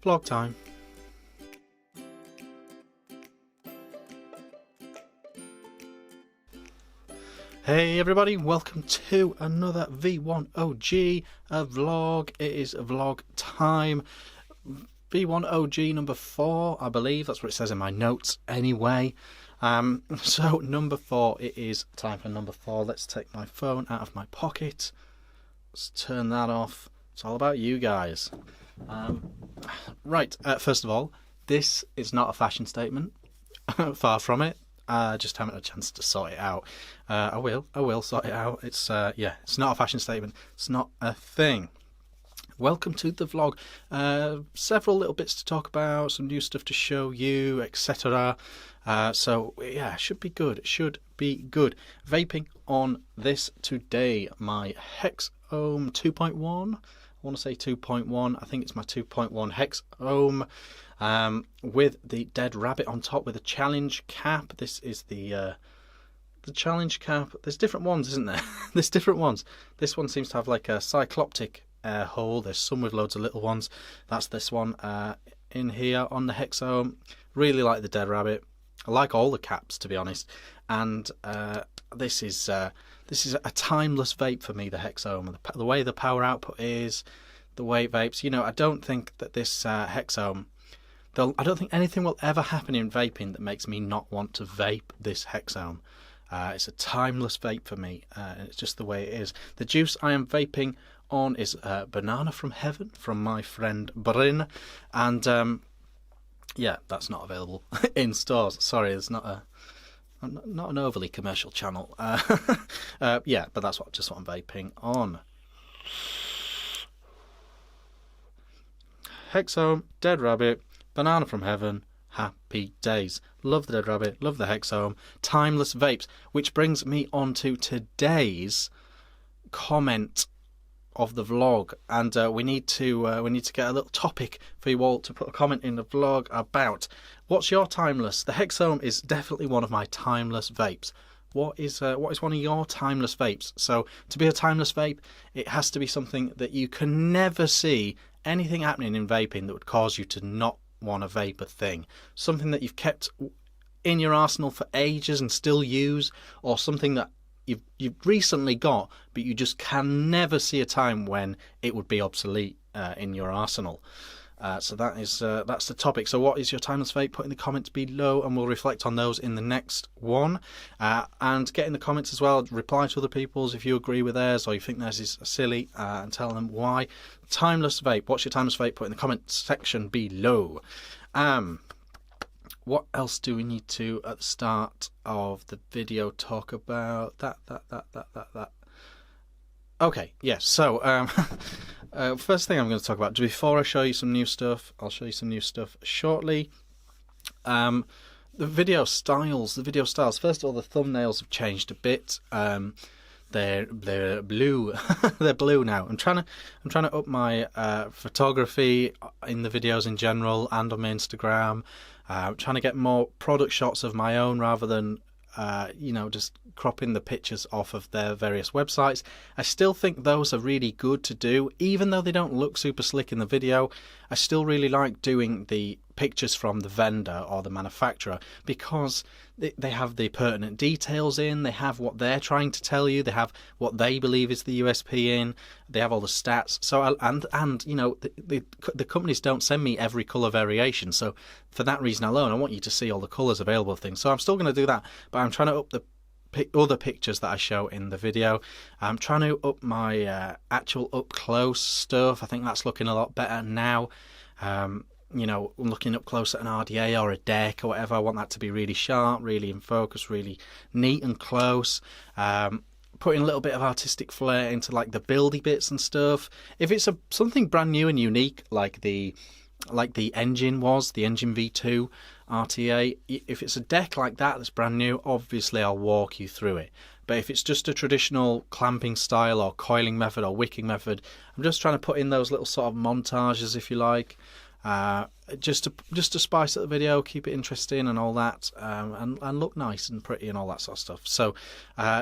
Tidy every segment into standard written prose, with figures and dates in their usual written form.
Vlog time. Hey everybody, welcome to another v1og vlog. It is vlog time. v1og number 4, I believe. That's what it says in my notes anyway. So number 4, it is time for number 4. Let's take my phone out of my pocket. Let's turn that off. It's all about you guys. Right, first of all, this is not a fashion statement. Far from it. Just haven't had a chance to sort it out. I will sort it out. It's yeah, it's not a fashion statement. It's not a thing. Welcome to the vlog. Several little bits to talk about, some new stuff to show you, etc. So yeah, should be good. It should be good. Vaping on this today. My hex ohm 2.1. I want to say 2.1. I think it's my 2.1 hex ohm. With the dead rabbit on top with a challenge cap. This is the challenge cap. There's different ones, isn't there? There's different ones. This one seems to have like a cycloptic hole. There's some with loads of little ones. That's this one in here on the hex ohm. Really like the dead rabbit. I like all the caps, to be honest. And this is a timeless vape for me. The hex ohm, the way the power output is, the way it vapes. You know, I don't think that this hex ohm. I don't think anything will ever happen in vaping that makes me not want to vape this hex ohm. It's a timeless vape for me, and it's just the way it is. The juice I am vaping on is Banana from Heaven from my friend Bryn, and yeah, that's not available in stores. Sorry, it's not an overly commercial channel. Yeah, but that's just what I'm vaping on. Hex ohm, dead rabbit, Banana from Heaven, happy days. Love the dead rabbit, love the hex ohm, timeless vapes, which brings me on to today's comment of the vlog, and we need to get a little topic for you all to put a comment in the vlog about. What's your timeless? The hex ohm is definitely one of my timeless vapes. What is one of your timeless vapes? So to be a timeless vape, it has to be something that you can never see anything happening in vaping that would cause you to not want to vape a thing. Something that you've kept in your arsenal for ages and still use, or something that you've recently got but you just can never see a time when it would be obsolete in your arsenal. So that's the topic. So what is your timeless vape? Put in the comments below and we'll reflect on those in the next one. And get in the comments as well, reply to other people's if you agree with theirs or you think theirs is silly, and tell them why. Timeless vape, what's your timeless vape? Put in the comments section below. What else do we need to at the start of the video talk about? That. Okay, yes, so first thing I'm going to talk about, before I show you some new stuff, I'll show you some new stuff shortly. The video styles, first of all, the thumbnails have changed a bit. They're blue. They're blue now. I'm trying to up my photography in the videos in general and on my Instagram. I'm trying to get more product shots of my own rather than you know, just cropping the pictures off of their various websites. I still think those are really good to do, even though they don't look super slick in the video. I still really like doing the pictures from the vendor or the manufacturer because they have the pertinent details in, they have what they're trying to tell you, they have what they believe is the USP in, they have all the stats. So and you know, the companies don't send me every color variation, so for that reason alone I want you to see all the colors available of things. So I'm still going to do that, but I'm trying to up the other pictures that I show in the video. I'm trying to up my actual up close stuff. I think that's looking a lot better now. You know, looking up close at an RDA or a deck or whatever, I want that to be really sharp, really in focus, really neat and close. Putting a little bit of artistic flair into like the buildy bits and stuff. If it's something brand new and unique, like the engine was, the engine V2 RTA, if it's a deck like that that's brand new, obviously I'll walk you through it. But if it's just a traditional clamping style or coiling method or wicking method, I'm just trying to put in those little sort of montages, if you like. Just to spice up the video, keep it interesting and all that, and look nice and pretty and all that sort of stuff.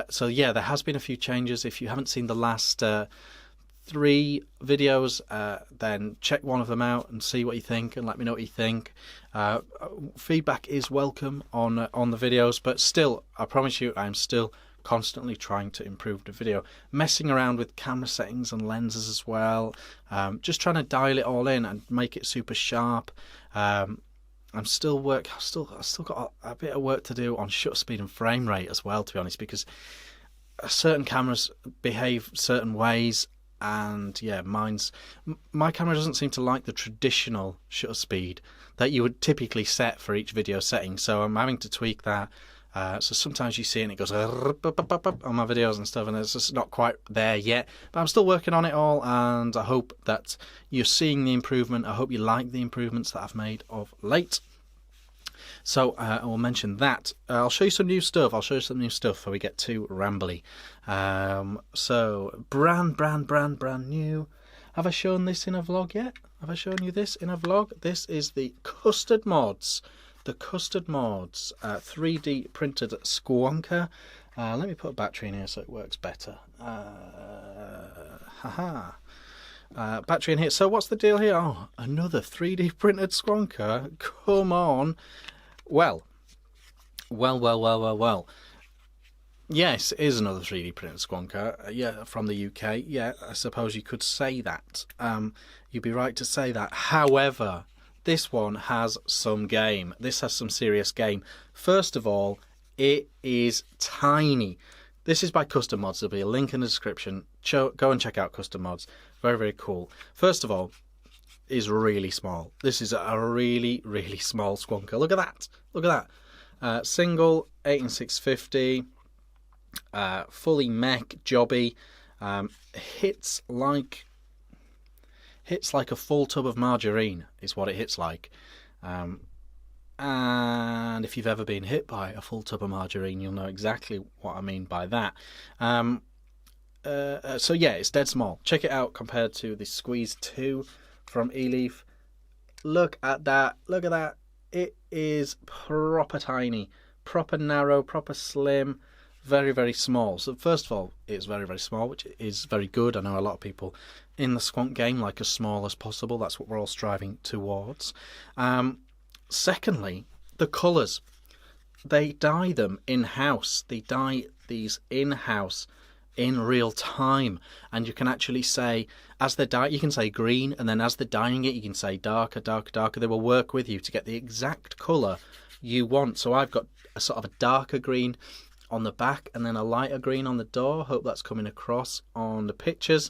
So yeah, there has been a few changes. If you haven't seen the last 3 videos, then check one of them out and see what you think, and let me know what you think. Feedback is welcome on the videos, but still, I promise you, I'm still constantly trying to improve the video, messing around with camera settings and lenses as well, just trying to dial it all in and make it super sharp. I've still got a bit of work to do on shutter speed and frame rate as well, to be honest, because certain cameras behave certain ways, and yeah, my camera doesn't seem to like the traditional shutter speed that you would typically set for each video setting, so I'm having to tweak that. So sometimes you see it and it goes on my videos and stuff, and it's just not quite there yet, but I'm still working on it all, and I hope that you're seeing the improvement. I hope you like the improvements that I've made of late. So I will mention that. I'll show you some new stuff. Before we get too rambly. So brand new. Have I shown this in a vlog yet? Have I shown you this in a vlog? This is the Custard Mods. The Custard Mods 3D printed Squonker. Let me put a battery in here so it works better. Battery in here. So what's the deal here? Oh, another 3D printed Squonker. Come on. Well. Yes, it is another 3D printed Squonker. Yeah, from the UK. Yeah, I suppose you could say that. You'd be right to say that. However, this one has some game. This has some serious game. First of all, it is tiny. This is by Custard Mods. There'll be a link in the description. Go and check out Custard Mods. Very, very cool. First of all, is really small. This is a really, really small Squonker. Look at that. Look at that. Single 18650. Fully mech jobby. Hits like a full tub of margarine is what it hits like. And if you've ever been hit by a full tub of margarine, you'll know exactly what I mean by that. So yeah, it's dead small. Check it out compared to the Squeeze 2 from eLeaf. Look at that. Look at that. It is proper tiny, proper narrow, proper slim, very, very small. So first of all, it's very, very small, which is very good. I know a lot of people in the Squonk game like as small as possible. That's what we're all striving towards. Secondly, the colours. They dye them in-house. They dye these in-house in real time, and you can actually say, as they're dyeing, you can say green, and then as they're dyeing it, you can say darker, darker, darker. They will work with you to get the exact colour you want. So I've got a sort of a darker green on the back and then a lighter green on the door. Hope that's coming across on the pictures.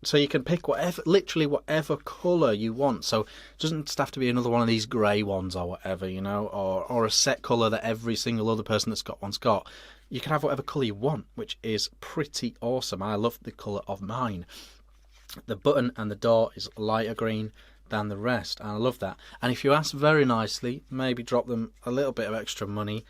So you can pick whatever, literally whatever colour you want. So it doesn't just have to be another one of these grey ones or whatever, you know, or a set colour that every single other person that's got one's got. You can have whatever colour you want, which is pretty awesome. I love the colour of mine. The button and the door is lighter green than the rest, and I love that. And if you ask very nicely, maybe drop them a little bit of extra money,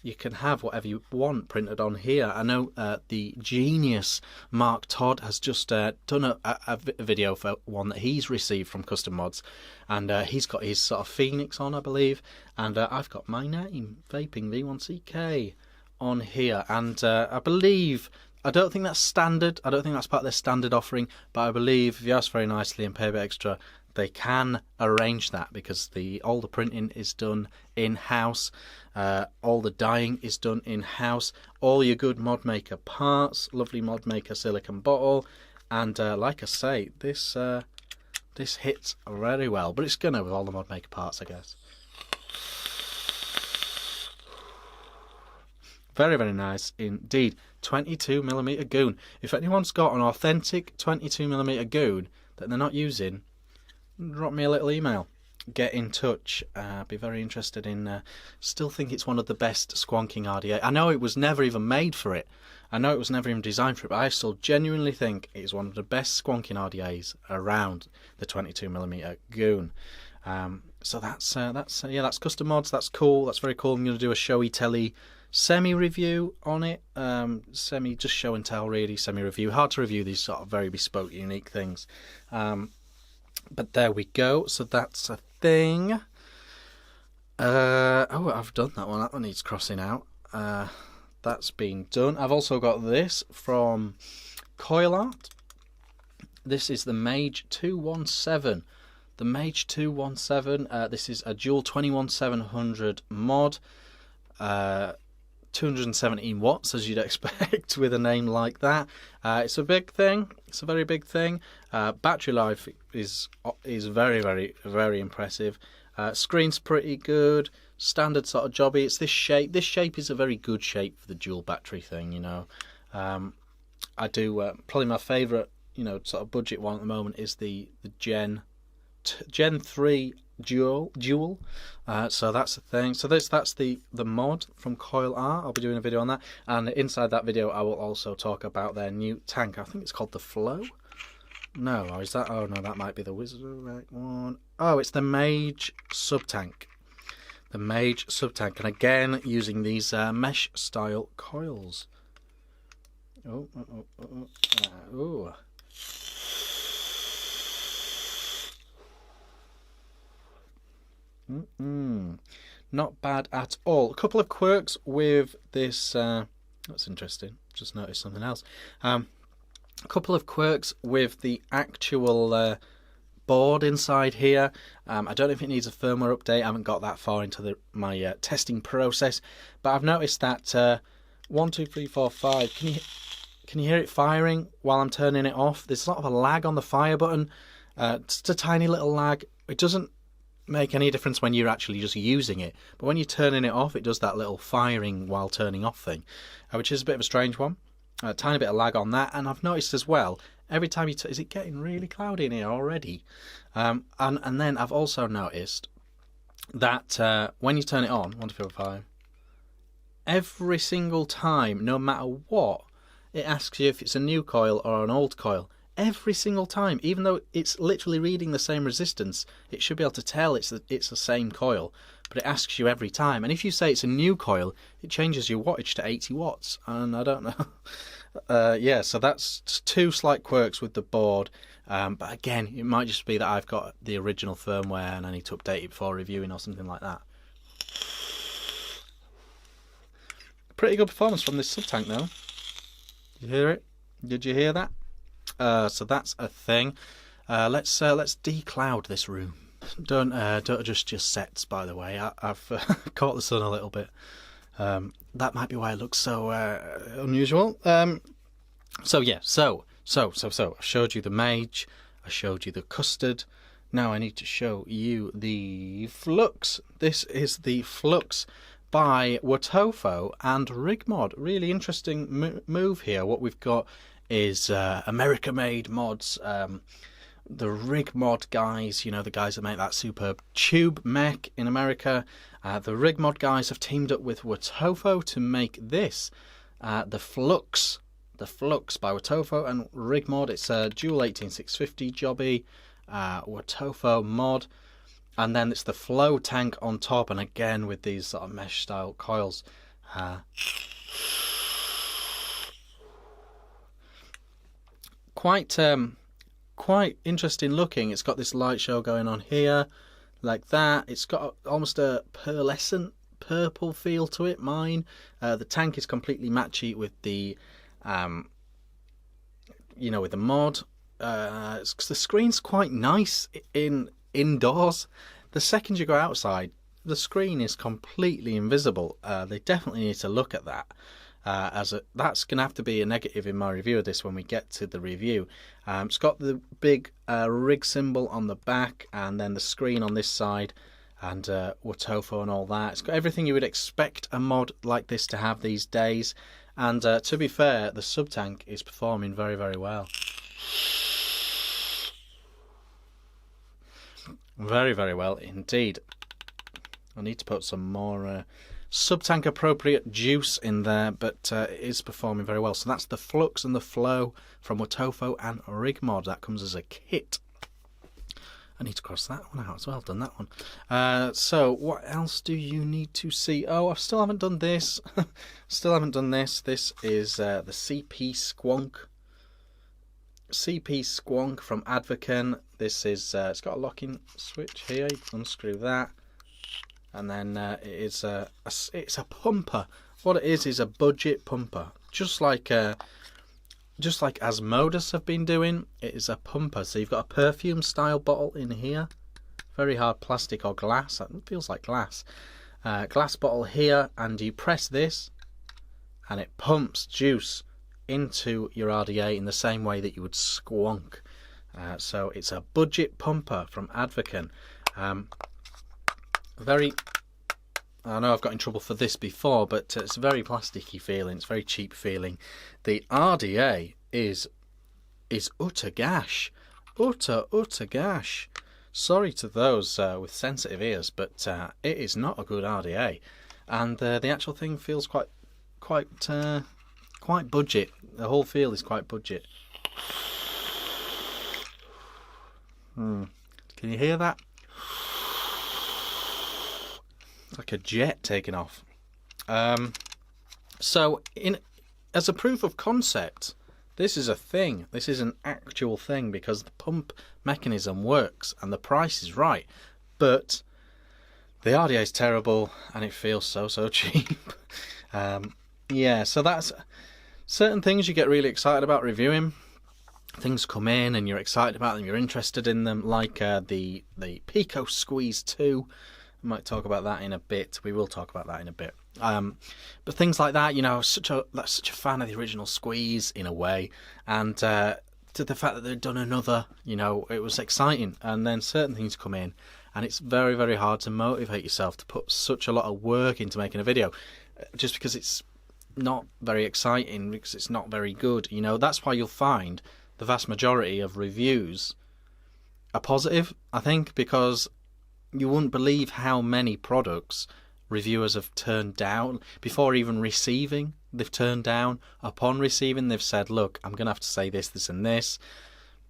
you can have whatever you want printed on here. I know the genius Mark Todd has just done a video for one that he's received from Custard Mods, and he's got his sort of Phoenix on, I believe, and I've got my name, Vaping v1CK, on here, and I don't think that's standard. I don't think that's part of their standard offering, but I believe if you ask very nicely and pay a bit extra, they can arrange that, because all the printing is done in-house, all the dyeing is done in-house, all your good mod maker parts, lovely mod maker silicone bottle, and like I say, this hits very well, but it's gonna with all the mod maker parts, I guess. Very, very nice indeed. 22mm goon. If anyone's got an authentic 22mm goon that they're not using, drop me a little email. Get in touch. I'd be very interested in. Still think it's one of the best squonking RDA. I know it was never even made for it. I know it was never even designed for it, but I still genuinely think it's one of the best squonking RDAs around, the 22mm goon. So that's Custard Mods. That's cool. That's very cool. I'm going to do a showy telly semi-review on it. Just show and tell, really. Semi-review. Hard to review these sort of very bespoke, unique things. But there we go. So that's a thing. I've done that one. That one needs crossing out. That's been done. I've also got this from Coil Art. This is the Mage 217. The Mage 217. This is a dual 21700 mod. 217 watts, as you'd expect with a name like that. It's a big thing. It's a very big thing. Battery life is very, very, very impressive. Screen's pretty good. Standard sort of jobby. It's this shape. This shape is a very good shape for the dual battery thing, you know. I do probably my favourite, you know, sort of budget one at the moment is the Gen 3 dual. So that's the thing. So that's the mod from Coil Art. I'll be doing a video on that, and inside that video I will also talk about their new tank. I think it's called the Flow. No, or is that? Oh no, that might be the Wizard one. Oh, it's the Mage sub tank. The Mage sub tank, and again using these mesh style coils. Oh. Not bad at all. A couple of quirks with this. That's interesting. Just noticed something else. A couple of quirks with the actual board inside here. I don't know if it needs a firmware update. I haven't got that far into my testing process, but I've noticed that 1, 2, 3, 4, 5. Can you hear it firing while I'm turning it off? There's sort of a lag on the fire button. Just a tiny little lag. It doesn't make any difference when you're actually just using it, but when you're turning it off, it does that little firing while turning off thing, which is a bit of a strange one. A tiny bit of lag on that, and I've noticed as well, every time you is it getting really cloudy in here already? And then I've also noticed that when you turn it on, 1, 2, 3, 4, 5, every single time, no matter what, it asks you if it's a new coil or an old coil. Every single time, even though it's literally reading the same resistance, it should be able to tell it's the same coil, but it asks you every time. And if you say it's a new coil, it changes your wattage to 80 watts, and I don't know. Yeah, so that's 2 slight quirks with the board, but again, it might just be that I've got the original firmware and I need to update it before reviewing or something like that. Pretty good performance from this sub-tank though. Did you hear it? Did you hear that? So that's a thing. Let's decloud this room. Don't adjust your sets, by the way. I've caught the sun a little bit. That might be why it looks so unusual. So yeah, so I showed you the Mage, I showed you the Custard. Now I need to show you the Flux. This is the Flux by Watofo and Rig Mod. Really interesting move here. What we've got is America-made mods. The Rig Mod guys, you know, the guys that make that superb tube mech in America. The Rig Mod guys have teamed up with Watofo to make this, the Flux. The Flux by Watofo and Rig Mod. It's a dual 18650 jobby, Watofo mod. And then it's the Flow tank on top, and again with these sort of mesh style coils. Quite interesting looking. It's got this light show going on here, like that. It's got almost a pearlescent purple feel to it. Mine. The tank is completely matchy with the, you know, with the mod. The screen's quite nice indoors. The second you go outside, the screen is completely invisible. They definitely need to look at that. That's going to have to be a negative in my review of this when we get to the review. It's got the big rig symbol on the back, and then the screen on this side, and Watofo and all that. It's got everything you would expect a mod like this to have these days, and to be fair, the sub-tank is performing very, very well. Very, very well indeed. I need to put some more sub-tank appropriate juice in there, but it is performing very well. So that's the Flux and the Flow from Watofo and Rig Mod. That comes as a kit. I need to cross that one out as well. I've done that one. So what else do you need to see? Oh, I still haven't done this. Still haven't done this. This is the CP Squonk. CP Squonk from Advocaat. This is it's got a locking switch here. You can unscrew that, and then it's a pumper. What it is a budget pumper, just like just like as Modus have been doing, it is a pumper. So you've got a perfume style bottle in here, very hard plastic or glass, it feels like glass. Glass bottle here, and you press this and it pumps juice into your RDA in the same way that you would Squonk. So it's a budget pumper from Advocate. Very, I know I've got in trouble for this before, but it's very plasticky feeling, it's very cheap feeling. The RDA is utter gash, utter gash. Sorry to those with sensitive ears, but it is not a good RDA, and the actual thing feels quite budget. The whole feel is quite budget. Can you hear that? It's like a jet taking off. So, as a proof of concept, this is a thing. This is an actual thing because the pump mechanism works and the price is right. But the RDA is terrible and it feels so cheap. Yeah, so that's certain things you get really excited about reviewing. Things come in and you're excited about them, you're interested in them, like the Pico Squeeze 2. I might talk about that in a bit. We will talk about that in a bit. But things like that, you know, such a fan of the original Squeeze in a way, and to the fact that they've done another, you know, it was exciting. And then certain things come in, and it's very hard to motivate yourself to put such a lot of work into making a video, just because it's not very exciting, because it's not very good. You know, that's why you'll find the vast majority of reviews are positive, I think, because you wouldn't believe how many products reviewers have turned down before even receiving. They've turned down. Upon receiving, they've said, look, I'm going to have to say this, this and this.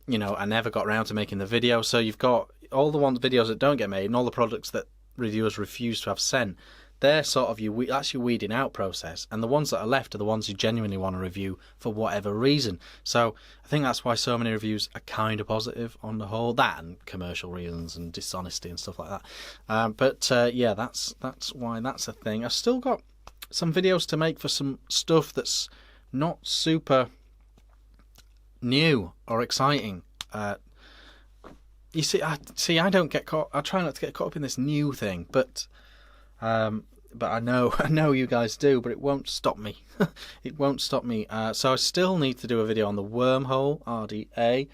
You know, I never got around to making the video. So you've got all the videos that don't get made and all the products that reviewers refuse to have sent. They're sort of that's your weeding out process, and the ones that are left are the ones who genuinely want to review for whatever reason. So I think that's why so many reviews are kind of positive on the whole. That and commercial reasons and dishonesty and stuff like that. But yeah, that's why that's a thing. I've still got some videos to make for some stuff that's not super new or exciting. You see, I don't get caught. I try not to get caught up in this new thing, but I know you guys do, but it won't stop me. It won't stop me. So I still need to do a video on the wormhole RDA.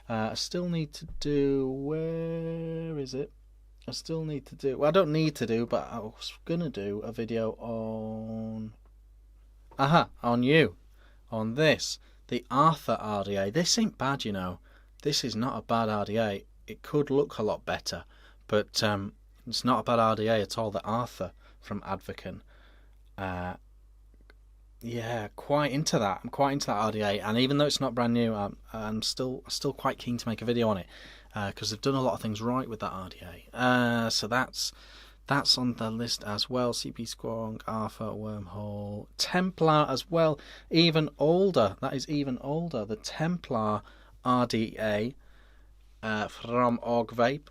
I still need to do, where is it? I still need to do, well, I don't need to do, but I was gonna do a video on on this, the Arthur RDA. This ain't bad, you know. This is not a bad RDA. It could look a lot better, but it's not a bad RDA at all. The Arthur from Advocate. Yeah, quite into that. I'm quite into that RDA, and even though it's not brand new, I'm still quite keen to make a video on it because they've done a lot of things right with that RDA. So that's on the list as well. CP Squonk, Arthur, Wormhole, Templar as well. Even older. That is even older. The Templar RDA from OG Vape,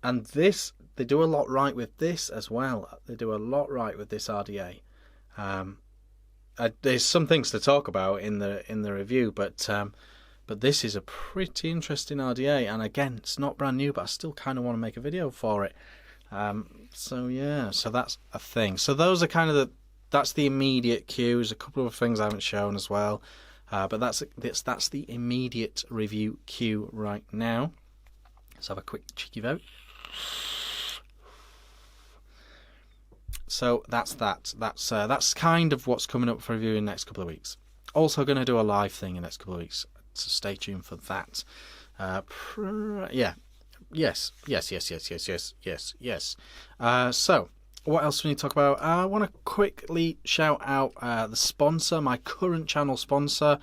and this. They do a lot right with this as well. They do a lot right with this RDA. There's some things to talk about in the review, but this is a pretty interesting RDA. And again, it's not brand new, but I still kind of want to make a video for it. So yeah, so that's a thing. So those are kind of that's the immediate cues. A couple of things I haven't shown as well, but that's the immediate review cue right now. Let's have a quick cheeky vote. So that's kind of what's coming up for review in the next couple of weeks. Also going to do a live thing in the next couple of weeks, so stay tuned for that. Yeah, yes. So what else do we need to talk about? I want to quickly shout out the sponsor, my current channel sponsor.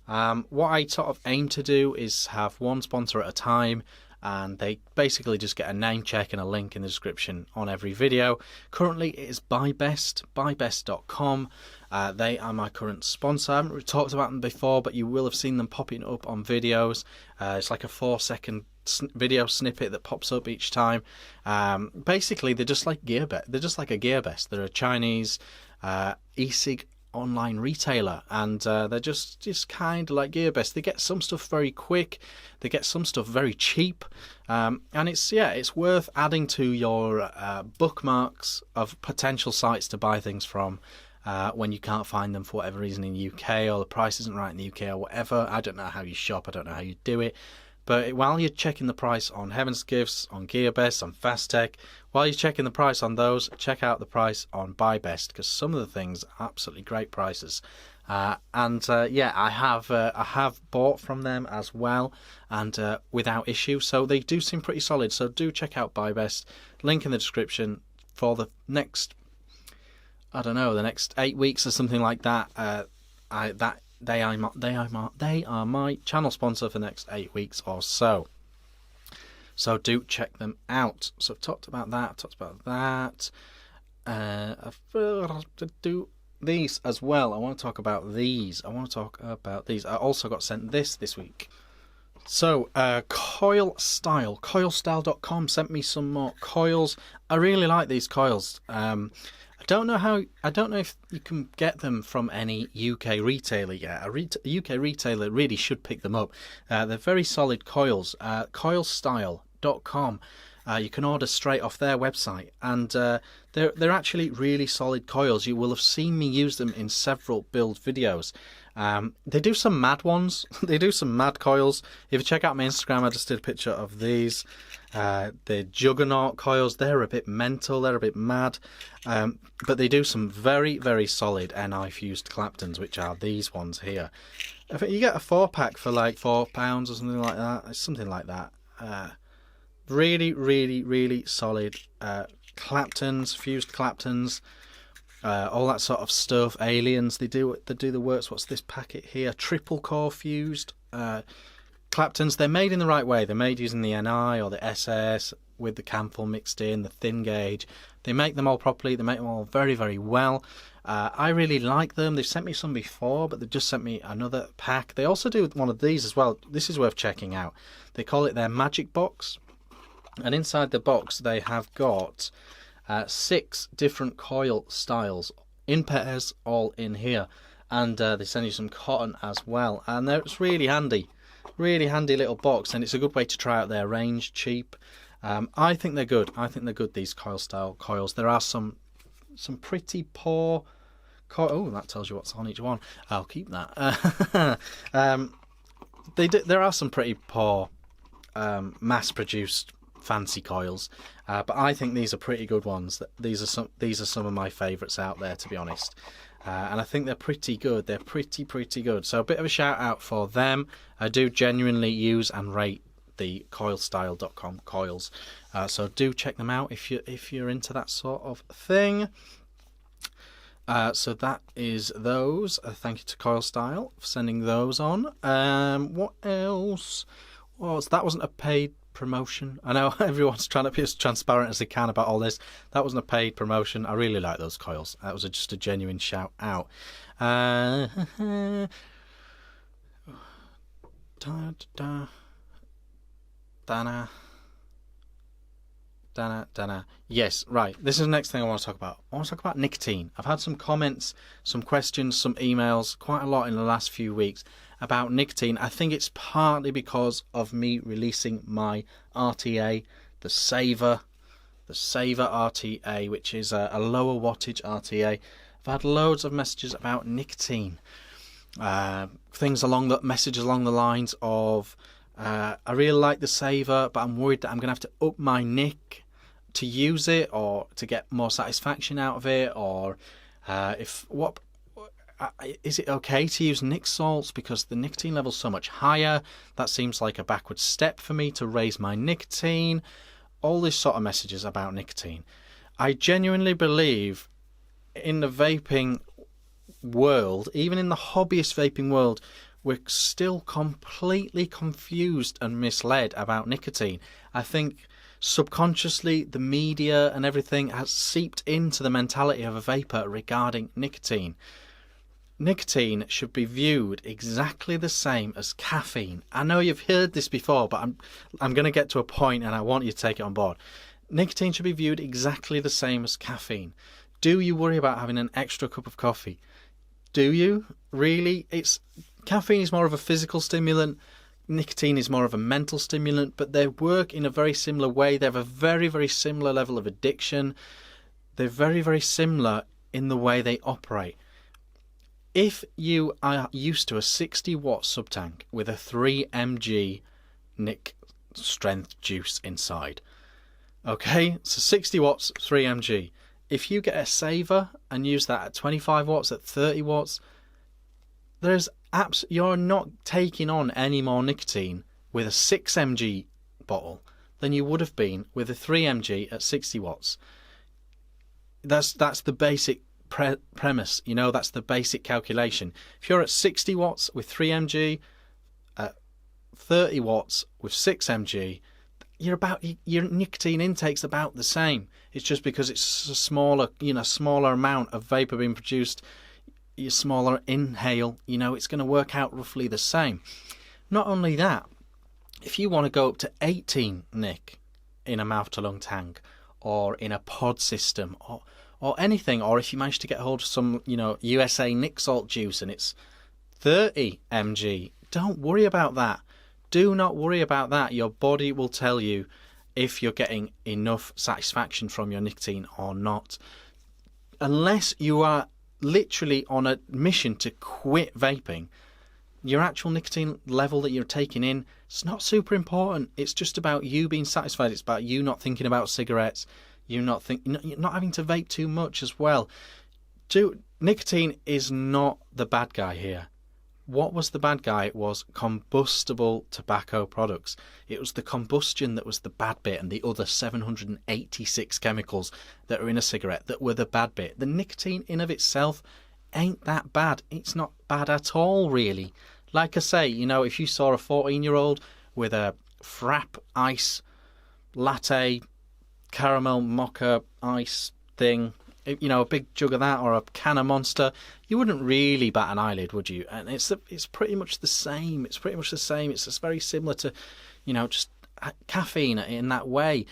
What I sort of aim to do is have one sponsor at a time, and they basically just get a name check and a link in the description on every video. Currently it is buybest.com. They are my current sponsor. I haven't talked about them before, but you will have seen them popping up on videos. It's like a 4-second video snippet that pops up each time. Basically they're just like GearBest. They're just like a GearBest. They're a Chinese e-cig online retailer, and they're just kind of like GQbYBJ. They get some stuff very quick, they get some stuff very cheap, and it's worth adding to your bookmarks of potential sites to buy things from when you can't find them for whatever reason in the UK, or the price isn't right in the UK, or whatever. I don't know how you shop, I don't know how you do it. But while you're checking the price on Heaven's Gifts, on GQbYBJ, on Fastech, while you're checking the price on those, check out the price on BuyBest, because some of the things are absolutely great prices. Yeah, I have bought from them as well, and without issue. So they do seem pretty solid. So do check out BuyBest. Link in the description for the next, I don't know, the next 8 weeks or something like that. They are my channel sponsor for the next 8 weeks or so. So do check them out. So I've talked about that. To do these as well. I want to talk about these. I also got sent this week. So Coilstyle, Coilstyle.com sent me some more coils. I really like these coils. I don't know if you can get them from any UK retailer yet. A UK retailer really should pick them up. They're very solid coils. Coilstyle.com. You can order straight off their website, and they're actually really solid coils. You will have seen me use them in several build videos. They do some mad ones. They do some mad coils. If you check out my Instagram, I just did a picture of these. The Juggernaut coils, they're a bit mental, they're a bit mad, but they do some very, very solid NI fused Claptons, which are these ones here. I think you get a 4-pack for like £4 or something like that. Something like that. Really, really, really solid Claptons, fused Claptons, all that sort of stuff. Aliens, they do the works. What's this packet here? Triple core fused Claptons. They're made in the right way. They're made using the NI or the SS with the Camphor mixed in, the thin gauge. They make them all properly. They make them all very, very well. I really like them. They've sent me some before, but they've just sent me another pack. They also do one of these as well. This is worth checking out. They call it their Magic Box. And inside the box, they have got 6 different coil styles in pairs, all in here. And they send you some cotton as well. And it's really handy. Really handy little box, and it's a good way to try out their range, cheap. I think they're good. I think they're good, these Coilstyle coils. There are some pretty poor oh, that tells you what's on each one. I'll keep that. There are some pretty poor mass-produced fancy coils, but I think these are pretty good ones. These are some of my favourites out there, to be honest. And I think they're pretty good. They're pretty good. So a bit of a shout out for them. I do genuinely use and rate the Coilstyle.com coils. So do check them out if you're into that sort of thing. So that is those. Thank you to Coilstyle for sending those on. What else? That wasn't a paid promotion. I know everyone's trying to be as transparent as they can about all this. That wasn't a paid promotion. I really like those coils. That was just a genuine shout out. Dana. Yes, right. This is the next thing I want to talk about. I want to talk about nicotine. I've had some comments, some questions, some emails, quite a lot in the last few weeks about nicotine. I think it's partly because of me releasing my RTA, the Saver RTA, which is a lower wattage RTA. I've had loads of messages about nicotine. Messages along the lines of, I really like the Saver, but I'm worried that I'm going to have to up my nic to use it, or to get more satisfaction out of it, or is it okay to use nic salts because the nicotine level's so much higher? That seems like a backward step for me to raise my nicotine. All these sort of messages about nicotine. I genuinely believe in the vaping world, even in the hobbyist vaping world, we're still completely confused and misled about nicotine. I think subconsciously the media and everything has seeped into the mentality of a vapor regarding nicotine. Nicotine should be viewed exactly the same as caffeine. I know you've heard this before, but I'm going to get to a point and I want you to take it on board. Nicotine should be viewed exactly the same as caffeine. Do you worry about having an extra cup of coffee? do you? Really? Caffeine is more of a physical stimulant. Nicotine is more of a mental stimulant, but they work in a very similar way. They have a very, very similar level of addiction. They're very, very similar in the way they operate. If you are used to a 60-watt subtank with a 3 mg nic strength juice inside, okay, so 60 watts, 3 mg. If you get a saver and use that at 25 watts, at 30 watts, you're not taking on any more nicotine with a 6 mg bottle than you would have been with a 3 mg at 60 watts. That's the basic premise, you know, that's the basic calculation. If you're at 60 watts with 3 mg, at 30 watts with 6 mg, your nicotine intake's about the same. It's just because it's a smaller amount of vapor being produced, your smaller inhale, you know, it's going to work out roughly the same. Not only that, if you want to go up to 18 nic in a mouth to lung tank, or in a pod system, or anything, or if you manage to get hold of some, you know, USA Nic Salt juice and it's 30 mg, don't worry about that. Do not worry about that. Your body will tell you if you're getting enough satisfaction from your nicotine or not. Unless you are literally on a mission to quit vaping, your actual nicotine level that you're taking in, it's not super important. It's just about you being satisfied. It's about you not thinking about cigarettes. You're not having to vape too much as well. Nicotine is not the bad guy here. What was the bad guy? It was combustible tobacco products. It was the combustion that was the bad bit, and the other 786 chemicals that are in a cigarette that were the bad bit. The nicotine in of itself ain't that bad. It's not bad at all, really. Like I say, you know, if you saw a 14-year-old with a frap ice latte caramel mocha ice thing, you know, a big jug of that, or a can of Monster, you wouldn't really bat an eyelid, would you? And it's pretty much the same. It's pretty much the same. It's just very similar to, you know, just caffeine in that way.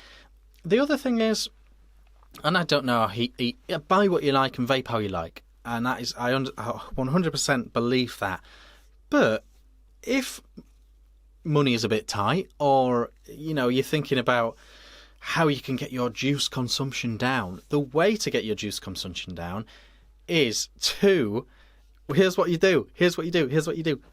The other thing is, and I don't know, buy what you like and vape how you like, and that is, I 100% believe that. But if money is a bit tight, or, you know, you're thinking about how you can get your juice consumption down, the way to get your juice consumption down is to, here's what you do,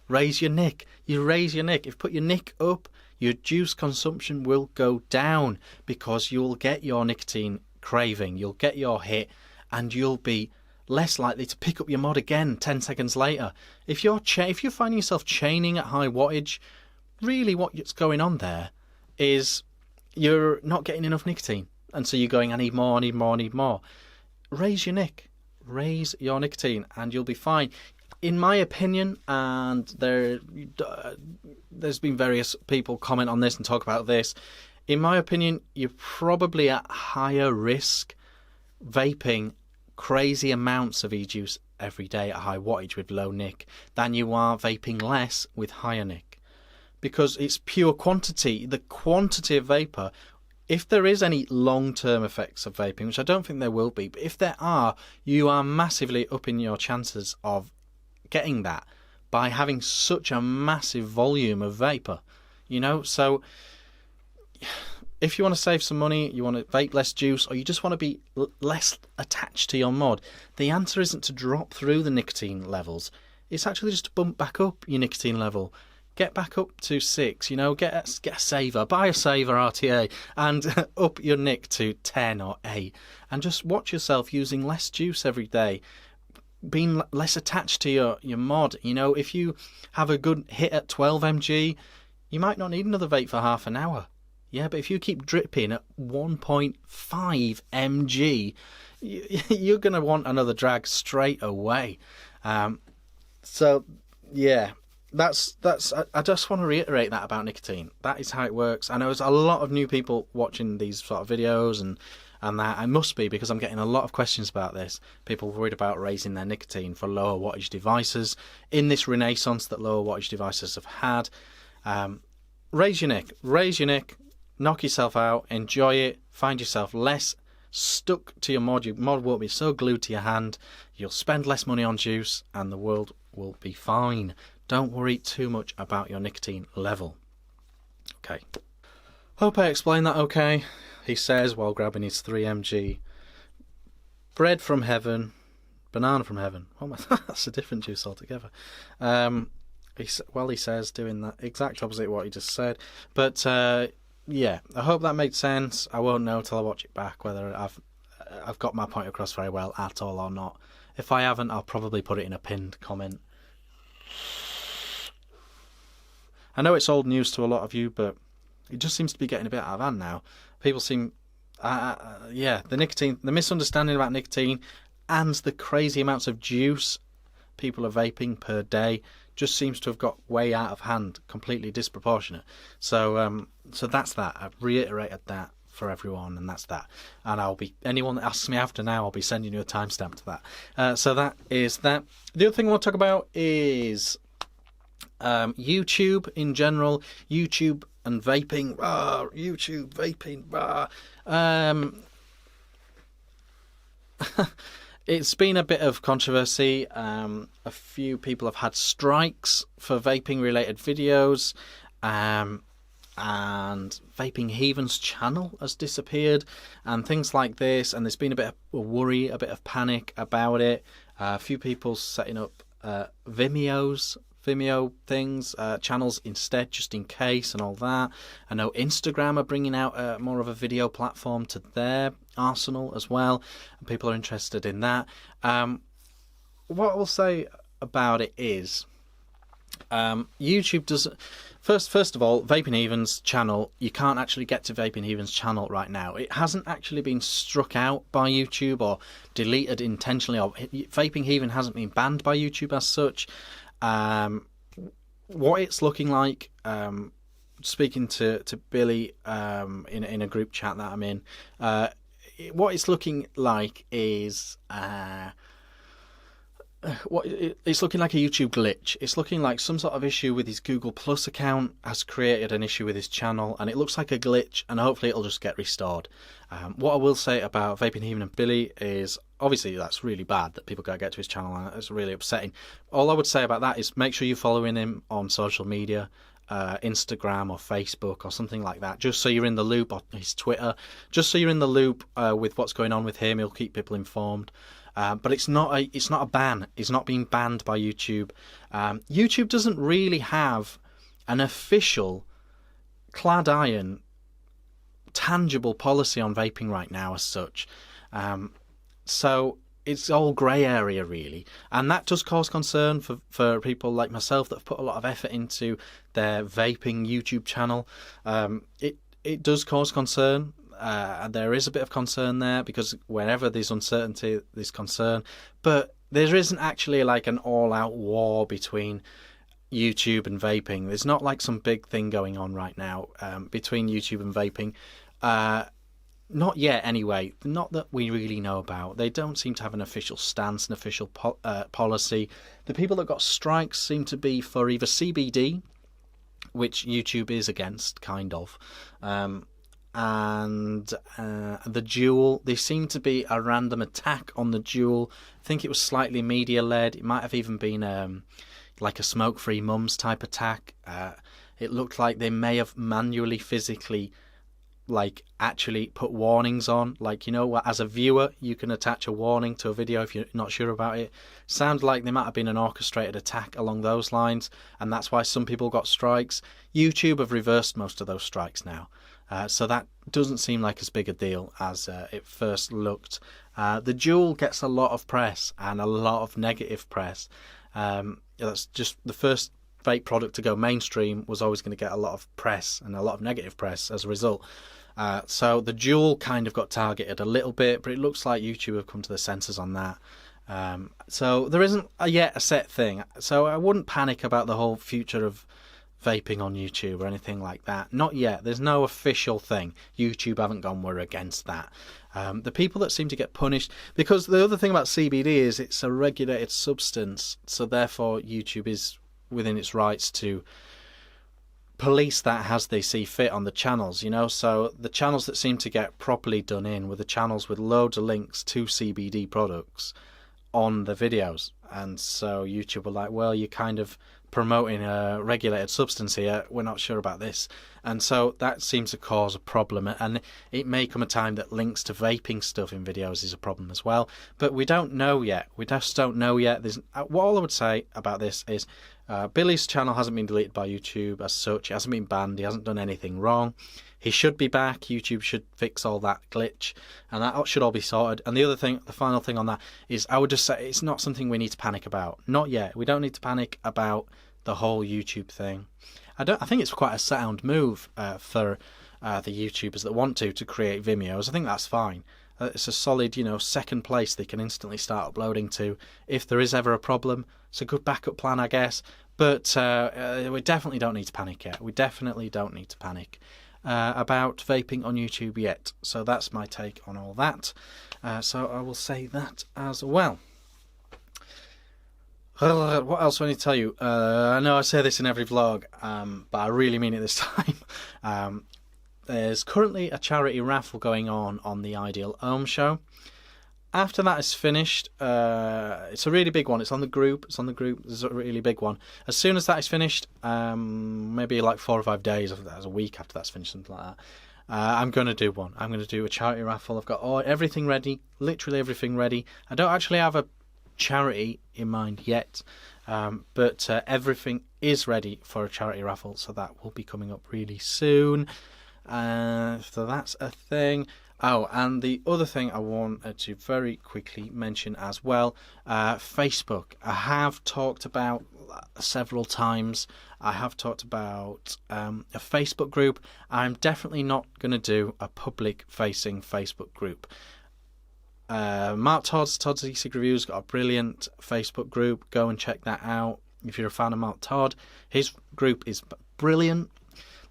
raise your nic. You raise your nic. If you put your nic up, your juice consumption will go down, because you'll get your nicotine craving, you'll get your hit, and you'll be less likely to pick up your mod again 10 seconds later. If you're finding yourself chaining at high wattage, really what's going on there is you're not getting enough nicotine, and so you're going, I need more. Raise your nic, raise your nicotine, and you'll be fine. In my opinion, and there's been various people comment on this and talk about this, in my opinion, you're probably at higher risk vaping crazy amounts of e-juice every day at high wattage with low nic than you are vaping less with higher nic. Because it's pure quantity, the quantity of vapor. If there is any long-term effects of vaping, which I don't think there will be, but if there are, you are massively upping your chances of getting that by having such a massive volume of vapor, you know. So if you want to save some money, you want to vape less juice, or you just want to be less attached to your mod, the answer isn't to drop through the nicotine levels. It's actually just to bump back up your nicotine level. Get back up to 6, you know, get a saver, buy a saver RTA, and up your nic to 10 or 8, and just watch yourself using less juice every day, being less attached to your mod. You know, if you have a good hit at 12 mg, you might not need another vape for half an hour. Yeah, but if you keep dripping at 1.5 mg, you're going to want another drag straight away. So, yeah. I just want to reiterate that about nicotine. That is how it works. I know there's a lot of new people watching these sort of videos, and that I must be, because I'm getting a lot of questions about this. People worried about raising their nicotine for lower wattage devices in this renaissance that lower wattage devices have had. Raise your nic, knock yourself out, enjoy it, find yourself less stuck to your mod. Your mod won't be so glued to your hand. You'll spend less money on juice and the world will be fine. Don't worry too much about your nicotine level. Okay. Hope I explained that okay, he says while grabbing his 3mg. Bread from heaven. Banana from heaven. Oh my, that's a different juice altogether. He says doing that exact opposite what he just said. But yeah, I hope that made sense. I won't know till I watch it back whether I've got my point across very well at all or not. If I haven't, I'll probably put it in a pinned comment. I know it's old news to a lot of you, but it just seems to be getting a bit out of hand now. People seem, yeah, the misunderstanding about nicotine and the crazy amounts of juice people are vaping per day just seems to have got way out of hand, completely disproportionate. So so that's that. I've reiterated that for everyone, and that's that. And anyone that asks me after now, I'll be sending you a timestamp to that. So that is that. The other thing I want to talk about is YouTube in general. YouTube and vaping. YouTube, vaping. It's been a bit of controversy. A few people have had strikes for vaping related videos, and Vaping Heathen's channel has disappeared and things like this, and there's been a bit of worry, a bit of panic about it. A few people setting up Vimeo things, channels instead, just in case, and all that. I know Instagram are bringing out more of a video platform to their arsenal as well, and people are interested in that. What I will say about it is, YouTube doesn't. First of all, Vaping Heathen's channel, you can't actually get to Vaping Heathen's channel right now. It hasn't actually been struck out by YouTube or deleted intentionally, or Vaping Heathen hasn't been banned by YouTube as such. What it's looking like, speaking to Billy in a group chat that I'm in, what it's looking like is it's looking like a YouTube glitch. It's looking like some sort of issue with his Google Plus account has created an issue with his channel, and it looks like a glitch, and hopefully it'll just get restored. What I will say about Vaping Heathen and Billy is, obviously that's really bad that people can't get to his channel, and it's really upsetting. All I would say about that is make sure you're following him on social media, Instagram or Facebook or something like that, just so you're in the loop, or his Twitter, just so you're in the loop with what's going on with him. He'll keep people informed. But it's not a ban. It's not being banned by YouTube. YouTube doesn't really have an official clad iron, tangible policy on vaping right now as such. So it's all grey area really, and that does cause concern for people like myself that have put a lot of effort into their vaping YouTube channel. It does cause concern. There is a bit of concern there, because whenever there's uncertainty, there's concern. But there isn't actually like an all-out war between YouTube and vaping. There's not like some big thing going on right now between YouTube and vaping. Not yet, anyway. Not that we really know about. They don't seem to have an official stance, an official policy. The people that got strikes seem to be for either CBD, which YouTube is against, kind of, and the Juul. There seemed to be a random attack on the Juul. I think it was slightly media led. It might have even been like a smoke-free mums type attack. It looked like they may have manually, physically, like actually put warnings on, like, you know, as a viewer you can attach a warning to a video if you're not sure about it. Sounds like there might have been an orchestrated attack along those lines, and that's why some people got strikes. YouTube have reversed most of those strikes now, so that doesn't seem like as big a deal as it first looked. The Juul gets a lot of press, and a lot of negative press. That's just the first vape product to go mainstream was always going to get a lot of press and a lot of negative press as a result. So the Juul kind of got targeted a little bit, but it looks like YouTube have come to the senses on that. So there isn't yet a set thing. So I wouldn't panic about the whole future of vaping on YouTube or anything like that. Not yet. There's no official thing. YouTube haven't gone, we're against that. The people that seem to get punished, because the other thing about CBD is it's a regulated substance, so therefore YouTube is within its rights to police that as they see fit on the channels, you know. So the channels that seem to get properly done in were the channels with loads of links to CBD products on the videos. And so YouTube were like, well, you're kind of promoting a regulated substance here, we're not sure about this. And so that seems to cause a problem, and it may come a time that links to vaping stuff in videos is a problem as well, but we don't know yet. We just don't know yet. There's what all I would say about this is Billy's channel hasn't been deleted by YouTube as such. He hasn't been banned, he hasn't done anything wrong. He should be back. YouTube should fix all that glitch, and that should all be sorted. And the other thing, the final thing on that is, I would just say it's not something we need to panic about. Not yet. We don't need to panic about the whole YouTube thing. I think it's quite a sound move for the YouTubers that want to create Vimeos. I think that's fine. It's a solid, you know, second place they can instantly start uploading to if there is ever a problem. It's a good backup plan, I guess. But we definitely don't need to panic yet. We definitely don't need to panic about vaping on YouTube yet. So that's my take on all that. So I will say that as well. What else do I need to tell you? I know I say this in every vlog, but I really mean it this time. There's currently a charity raffle going on the Ideal Ohm show. After that is finished, it's a really big one. It's on the group. There's a really big one. As soon as that is finished, maybe like 4 or 5 days, a week after that's finished, something like that, I'm going to do one. I'm going to do a charity raffle. I've got everything ready, literally everything ready. I don't actually have a charity in mind yet, but everything is ready for a charity raffle, so that will be coming up really soon. So that's a thing. Oh, and the other thing I wanted to very quickly mention as well, Facebook. I have talked about several times. I have talked about a Facebook group. I'm definitely not going to do a public-facing Facebook group. Mark Todd's E-Cig Reviews got a brilliant Facebook group. Go and check that out if you're a fan of Mark Todd. His group is brilliant.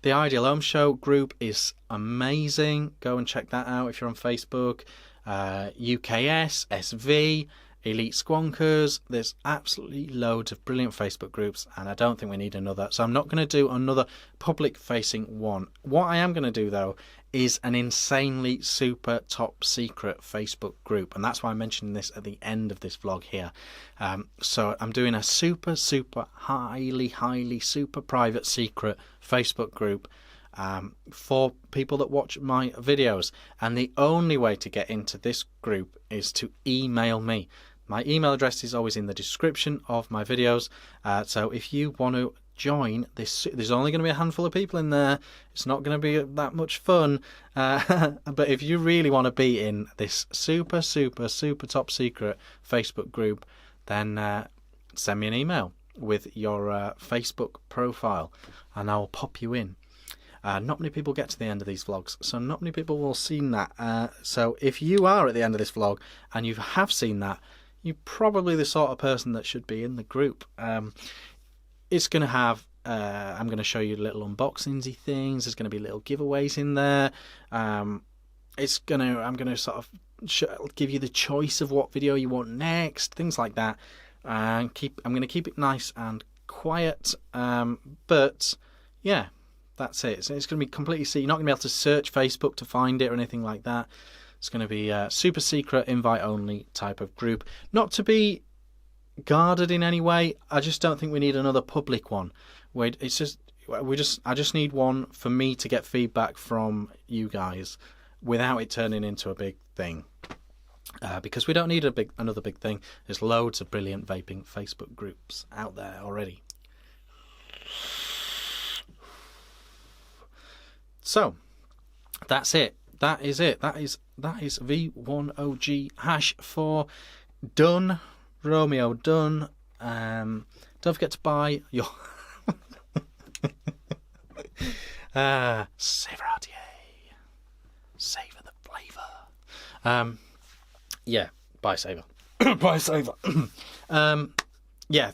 The Ideal Ohm Show group is amazing. Go and check that out if you're on Facebook. UKS, SV, Elite Squonkers. There's absolutely loads of brilliant Facebook groups, and I don't think we need another. So I'm not going to do another public-facing one. What I am going to do, though, is an insanely super top secret Facebook group, and that's why I'm mentioning this at the end of this vlog here. So I'm doing a super highly super private secret Facebook group for people that watch my videos, and the only way to get into this group is to email me. My email address is always in the description of my videos, so if you want to join this, there's only going to be a handful of people in there. It's not going to be that much fun, but if you really want to be in this super top secret Facebook group, then send me an email with your Facebook profile and I'll pop you in. Not many people get to the end of these vlogs, so not many people will have seen that. So if you are at the end of this vlog and you have seen that, you're probably the sort of person that should be in the group. It's going to have, I'm going to show you little unboxing-y things. There's going to be little giveaways in there. I'm going to sort of give you the choice of what video you want next, things like that. And I'm going to keep it nice and quiet. But yeah, that's it. So it's going to be completely secret. You're not going to be able to search Facebook to find it or anything like that. It's going to be a super secret, invite-only type of group. Not to be guarded in any way. I just don't think we need another public one. I just need one for me to get feedback from you guys without it turning into a big thing. Because we don't need another big thing. There's loads of brilliant vaping Facebook groups out there already. So that's it. That is it. That is v1og #4 done. Romeo done. Don't forget to buy your Fav RTA. Savor the flavour. Yeah, buy Savor. Buy Savor. Yeah,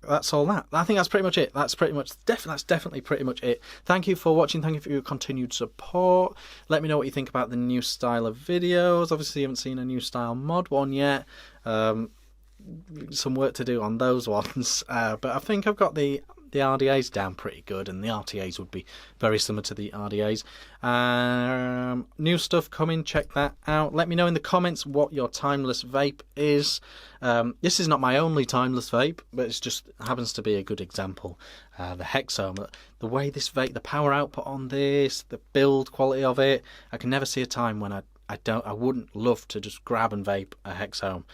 that's all that. I think that's pretty much it. That's definitely pretty much it. Thank you for watching. Thank you for your continued support. Let me know what you think about the new style of videos. Obviously, you haven't seen a new style mod one yet. Some work to do on those ones, but I think I've got the the RDA's down pretty good, and the RTAs would be very similar to the RDAs. New stuff coming, check that out. Let me know in the comments what your timeless vape is. This is not my only timeless vape, but it just happens to be a good example. The hexome, the way this vape, the power output on this, the build quality of it, I can never see a time when I wouldn't love to just grab and vape a hexome.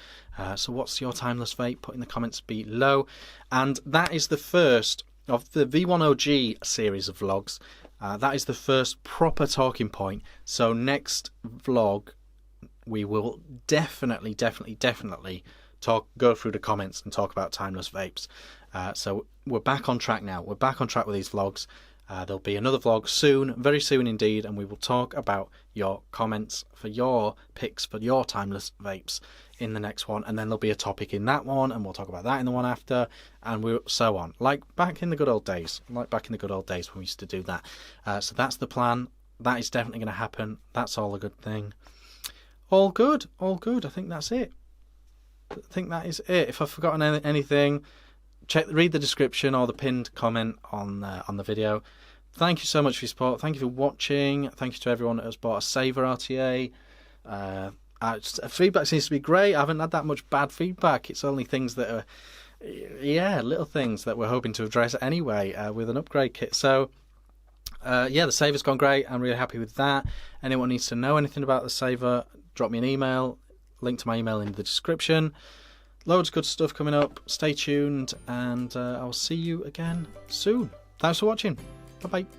So what's your timeless vape? Put in the comments below. And that is the first of the v1og series of vlogs. That is the first proper talking point. So next vlog we will definitely go through the comments and talk about timeless vapes. So we're back on track now. We're back on track with these vlogs. There'll be another vlog soon, very soon indeed, and we will talk about your comments for your picks for your timeless vapes in the next one, and then there'll be a topic in that one, and we'll talk about that in the one after, and so on. Like back in the good old days, when we used to do that. So that's the plan. That is definitely going to happen. That's all a good thing. All good. I think that's it. I think that is it. If I've forgotten anything, read the description or the pinned comment on the video. Thank you so much for your support. Thank you for watching. Thank you to everyone that has bought a Fav RTA. Feedback seems to be great. I haven't had that much bad feedback. It's only things that are, little things that we're hoping to address anyway with an upgrade kit. So, the saver's gone great. I'm really happy with that. Anyone needs to know anything about the saver, drop me an email. Link to my email in the description. Loads of good stuff coming up. Stay tuned, and I'll see you again soon. Thanks for watching. Bye-bye.